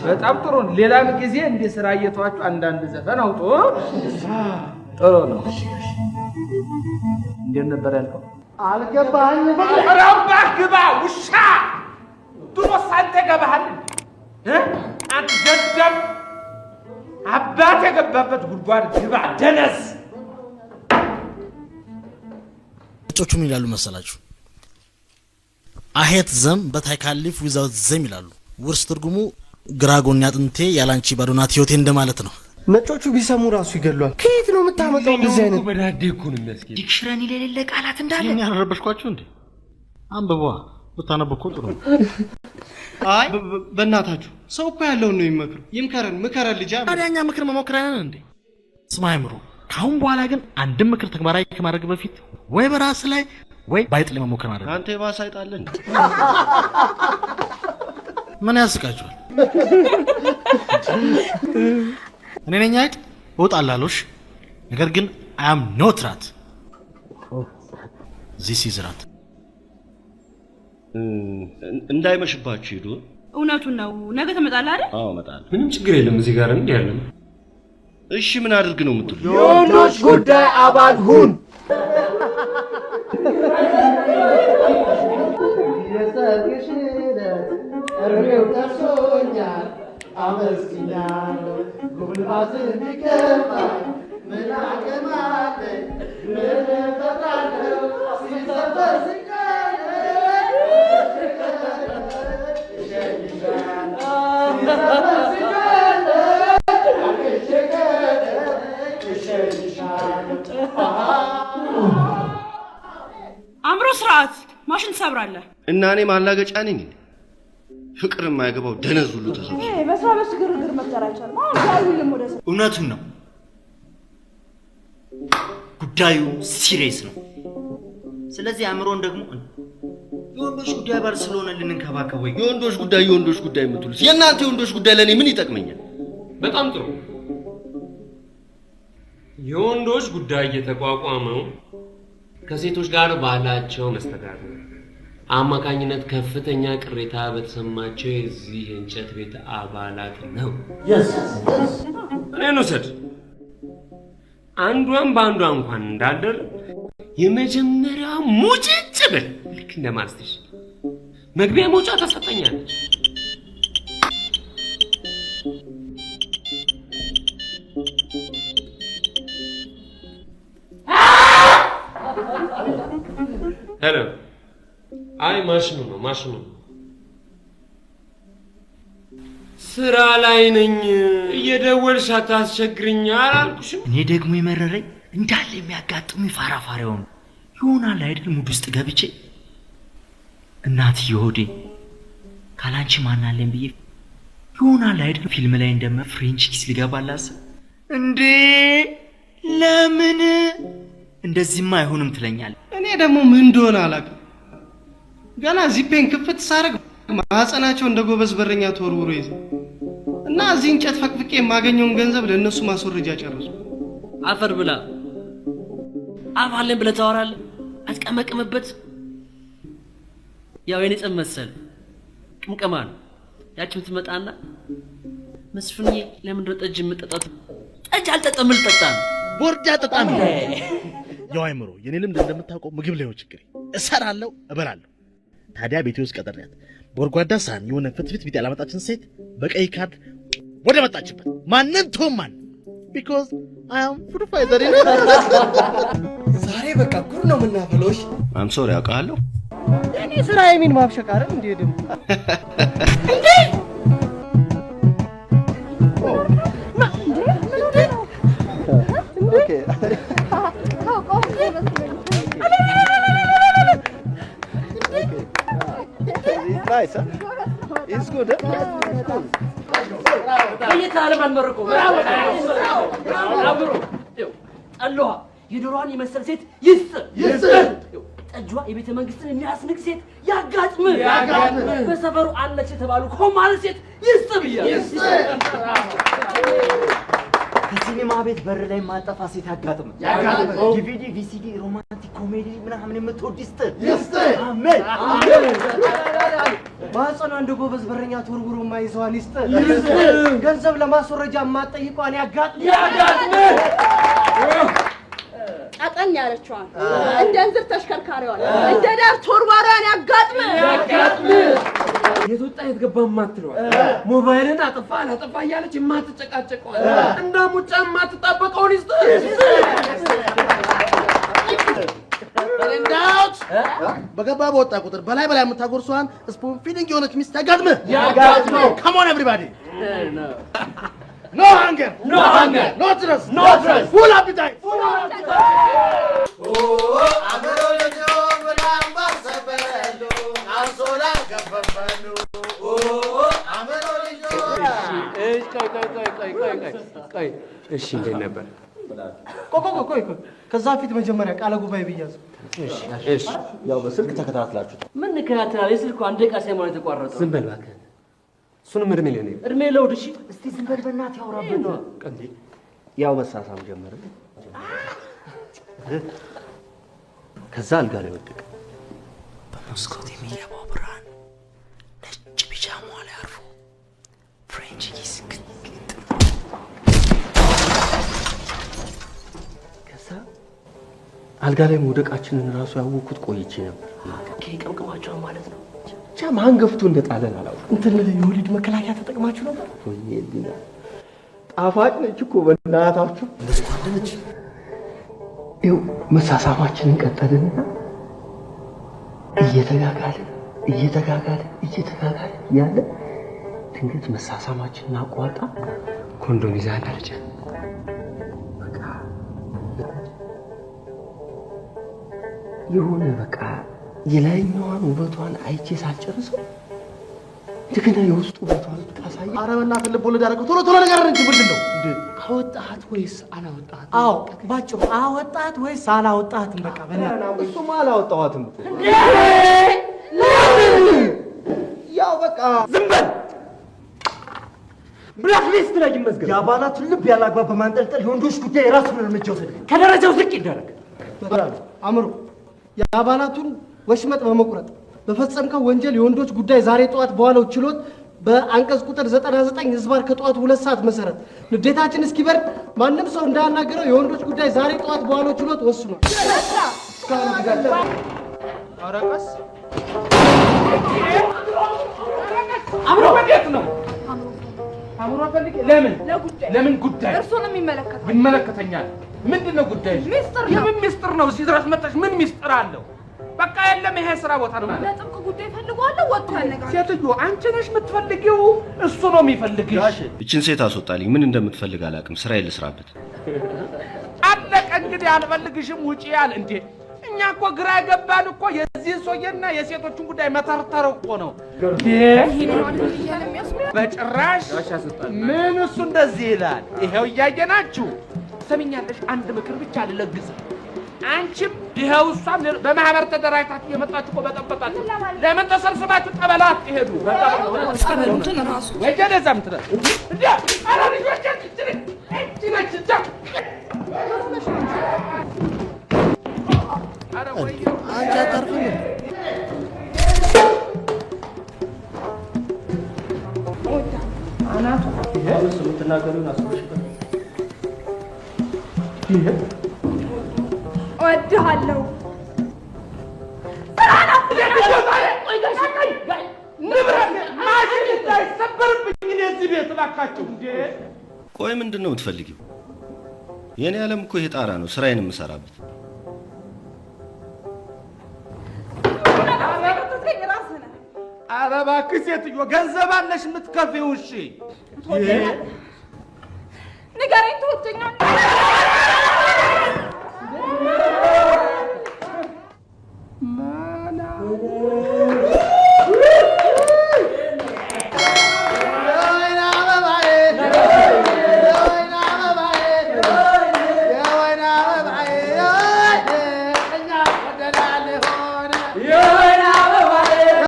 በጣም ጥሩ ነው ሌላም ጊዜ እንደ ስራ እየተዋቹ አንዳንድ ዘፈን አውጡ ጥሩ ነው እንዴት ነበር ያልከው አልገባኝም ረባህ ግባ ውሻ ድሮስ አንተ ገባሃል አንተ ደደብ አባቴ ገባበት ጉድጓድ ግባ ደነስ ጮቹ ምን ይላሉ መሰላችሁ አሄት ዘም በታይካሊፍ ዊዛውት ዘም ይላሉ ውርስ ትርጉሙ ግራጎን ያጥንቴ ያላንቺ ባዶናት ህይወቴ እንደማለት ነው ነጮቹ ቢሰሙ ራሱ ይገሏል ከየት ነው የምታመጣው እንደዚህ አይነት በዳዴ እኮ ነው የሚያስገኝ ዲክሽነሪ ለሌለ ቃላት እንዳለ ያረበሽኳችሁ እንዴ አንበቧ ብታነብኩ ጥሩ አይ በእናታችሁ ሰው እኮ ያለውን ነው የሚመክሩ ምከረን ልጅ ታዲያኛ ምክር መሞክራለን እንዴ ስማይ ምሩ ካሁን በኋላ ግን አንድም ምክር ተግባራዊ ከማድረግ በፊት ወይ በራስ ላይ ወይ ባይጥል መሞከር ማለት አንተ የባሰ አይጣለን ምን ያስቃችኋል እኔ ነኝ አይጥ ወጣላሎሽ ነገር ግን I am not rat this is rat እንዳይመሽባችሁ ሄዱ እውነቱን ነው ነገ ተመጣጣለ አይደል አዎ መጣል ምንም ችግር የለም እዚህ ጋር እንዴ ያለው እሺ ምን አድርግ ነው የምትሉ የወንዶች ጉዳይ አባል ሁን የሰርግሽ ዕለት እርሜው ደርሶኛል አመስግኛለሁ ጉልባትን ቢከፋኝ ምን አቅም አለኝ ምን እፈጥራለሁ ሲሰበር ስቃይ አምሮ ስርዓት ማሽን ትሰብራለህ እና እኔ ማላገጫ ነኝ ፍቅር የማይገባው ደነዝ ሁሉ ተሰብስቦ በሳበስ ግርግር መከራቻል ማለት ያዩልም ወደ እውነቱን ነው ጉዳዩ ሲሪየስ ነው ስለዚህ አምሮን ደግሞ የወንዶች ጉዳይ ባል ስለሆነ ልንንከባከበው የወንዶች ጉዳይ የምትሉት የእናንተ የወንዶች ጉዳይ ለኔ ምን ይጠቅመኛል በጣም ጥሩ የወንዶች ጉዳይ የተቋቋመው ከሴቶች ጋር ባላቸው መስተጋብር አማካኝነት ከፍተኛ ቅሬታ በተሰማቸው የዚህ እንጨት ቤት አባላት ነው እኔን ውሰድ አንዷን በአንዷ እንኳን እንዳልደር የመጀመሪያ ሙጭጭ ብል ልክ እንደማስተሽ መግቢያ መውጫ ተሰጠኛለች ሄሎ አይ ማሽኑ ነው ስራ ላይ ነኝ እየደወልሽ አታስቸግሪኝ አላልኩሽም እኔ ደግሞ የመረረኝ እንዳለ የሚያጋጥሙ ፋራፋሪው ነው ይሆናል አይደል ሙድ ውስጥ ገብቼ እናትዬ ሆዴ ካላንቺ ማን አለኝ ብዬ ይሆናል አይደል ፊልም ላይ እንደማ ፍሬንች ኪስ ሊገባላስ እንዴ ለምን እንደዚህማ አይሆንም ትለኛለህ እኔ ደግሞ ምን እንደሆነ አላውቅም ገና ዚፔን ክፍት ሳረግ ማህፀናቸው እንደ ጎበዝ በረኛ ተወርውሮ ይዘ እና እዚህ እንጨት ፈቅፍቄ የማገኘውን ገንዘብ ለነሱ ማስወረጃ ጨረሱ አፈር ብላ አባለን ብለህ ታወራለህ አትቀመቅምበት ያው የኔ ጸመሰል ቅምቀማ ነው ያቺም ትመጣና መስፍኔ ለምን ነው ጠጅ የምጠጣው ጠጅ አልጠጣም ልጠጣ ቦርጃ ጠጣም ያው አይምሮ የኔ ልምድ እንደምታውቀው ምግብ ላይ ነው ችግሬ እሰራለሁ እበላለሁ ታዲያ ቤቴ ውስጥ ቀጠርያት ቦርጓዳ ሳን የሆነ ፍትፍት ቢት ያላመጣችን ሴት በቀይ ካርድ ወደ መጣችበት ማንንም ተውማን because I am food fighter ዛሬ በቃ ጉር ነው ምናፈሎሽ I'm sorry አውቃለሁ እኔ ስራ የሚን ማብሸቅ አይደል እንዴ ደም ኦኬ nice huh? It's good በየታለም አንመርቆ አብሮ አሎሃ የዶሮዋን የመሰለ ሴት ይስጥ ጠጇ የቤተ መንግስትን የሚያስንቅ ሴት ያጋጥም በሰፈሩ አለች የተባሉ ኮማል ሴት ይስጥ ብያ ከሲኒማ ቤት በር ላይ ማጠፋ ሴት ያጋጥም ዲቪዲ ቪሲዲ ሮማንቲክ ኮሜዲ ምናምን የምትወድ ይስጥ። አሜን አሜን። ማህፀኗ እንደ ጎበዝ በረኛ ተወርውሮ ማይዘዋን ይስጥ። ገንዘብ ለማስወረጃ ማጠይቋን ያጋጥም። ቀጠን ያለችዋን እንደ እንዝር ተሽከርካሪዋን እንደ ዳር ተወርዋሪዋን ያጋጥም። የት ወጣ የት ገባ ማትለዋል ሞባይልን አጥፋ አላጥፋ እያለች የማትጨቃጨቀዋል እንደ ሙጫ የማትጣበቀውን ይስጥ። እንዳውት በገባ በወጣ ቁጥር በላይ የምታጎርሷን ስፑን ፊዲንግ የሆነች ሚስት ያጋጥም። Come on everybody. No hunger. No thirst. Full appetite. እሺ እንዴት ነበር? ቆይ ከዛ ፊት መጀመሪያ ቃለ ጉባኤ ብያዝ። እሺ ያው በስልክ ተከታትላችሁ ምን እንከታተላለን? የስልኩ አንድ ደቂቃ ሳይሞላ የተቋረጠው። ዝም በል እባክህ። እሱንም እድሜ ለኔ እድሜ ለውድ። እሺ እስቲ ዝም በል በእናትህ ያውራብን ነው። ያው መሳሳም ጀመረ። ከዛ አልጋ ላይ ወደቀ። በመስኮት የሚገባው ብርሃን ነጭ ቢጃማ ላይ አርፎ ፍሬንች ኪስ አልጋ ላይ መውደቃችንን ራሱ ያወኩት ቆይቼ ነበር። ቀምቀማቸዋል ማለት ነው። ብቻ ማን ገፍቶ እንደጣለን አላውቅም። እንትን የወሊድ መከላከያ ተጠቅማችሁ ነበር? ወይኔ ጣፋጭ ነች እኮ በእናታችሁ። ይኸው መሳሳማችንን ቀጠልንና እየተጋጋለ ያለ ድንገት መሳሳማችንን አቋርጣ ኮንዶም ይዛ አለች። የሆነ በቃ የላይኛዋን ውበቷን አይቼ ሳልጨርሰው እንደገና የውስጡ ውበቷን ታሳይ። ኧረ በእናትህ ልብ ወለድ አደረገው። ቶሎ ነገር እንጂ ምንድን ነው እንዴ? አወጣት ወይስ አላወጣት? አዎ ባጭሩ አወጣት ወይስ አላወጣትም? በቃ በእናትህ እሱማ አላወጣኋትም። ያው በቃ ዝም በል። ብላክ ሊስት ላይ ይመዝገብ። የአባላቱን ልብ ያላግባብ በማንጠልጠል የወንዶች ጉዳይ የራሱን እርምጃ ወሰደ። ከደረጃው ዝቅ ይደረግ። አምሮ የአባላቱን ወሽመጥ በመቁረጥ በፈጸምከው ወንጀል የወንዶች ጉዳይ ዛሬ ጠዋት በዋለው ችሎት በአንቀጽ ቁጥር 99 ህዝባር ከጠዋቱ 2 ሰዓት መሰረት ንዴታችን እስኪበርድ ማንም ሰው እንዳያናገረው የወንዶች ጉዳይ ዛሬ ጠዋት በዋለው ችሎት ወስኗል። አረቀስ አምሮ ወዴት ነው? አምሮ ፈልግ። ለምን ጉዳይ? እርሱንም ይመለከታል። ይመለከተኛል። ምንድነው ጉዳይ? ሚስጥር ነው። የምን ሚስጥር ነው? እዚህ ድረስ መጣሽ። ምን ሚስጥር አለው? በቃ የለም፣ ይሄ ስራ ቦታ ነው ማለት። ለጥብቅ ጉዳይ ፈልጓለሁ። ወጥቶ ያነጋገር። ሴትዮ አንቺ ነሽ የምትፈልጊው፣ እሱ ነው የሚፈልግሽ። እችን ሴት አስወጣልኝ። ምን እንደምትፈልግ አላውቅም። ስራዬን ልስራበት። አለቀ እንግዲህ። አልፈልግሽም፣ ውጪ ያል እንዴ። እኛ እኮ ግራ የገባን እኮ የዚህ ሰውዬና የሴቶችን ጉዳይ መተርተር እኮ ነው። በጭራሽ ምን እሱ እንደዚህ ይላል። ይሄው እያየናችሁ ሰሚኛለሽ። አንድ ምክር ብቻ ልለግስ። አንቺም ይሄው እሷም በማህበር ተደራጅታችሁ የመጣችሁ እኮ በጠበቃችሁ። ለምን ተሰብስባችሁ ጠበላ አትሄዱ? ጸበሉትን ራሱ ወይ ገደዛም ትለ እንዴ አራ ልጆች እቺ ነች እዛ አራ ወይ አንቺ አታርፍም። አናቱ ይሄ የምትናገሩን አስበሽበት። እወድሃለሁ። ማሽን እንዳይሰበርብኝ እዚህ ቤት እባካችሁ። እንዴ ቆይ ምንድን ነው የምትፈልጊው? የኔ ዓለም እኮ ይሄ ጣራ ነው፣ ስራዬን የምሰራበት። ኧረ እባክህ ሴትዮ ገንዘብ አለሽ የምትከፊው? እሺ ንገረኝ። ትወደኛለህ?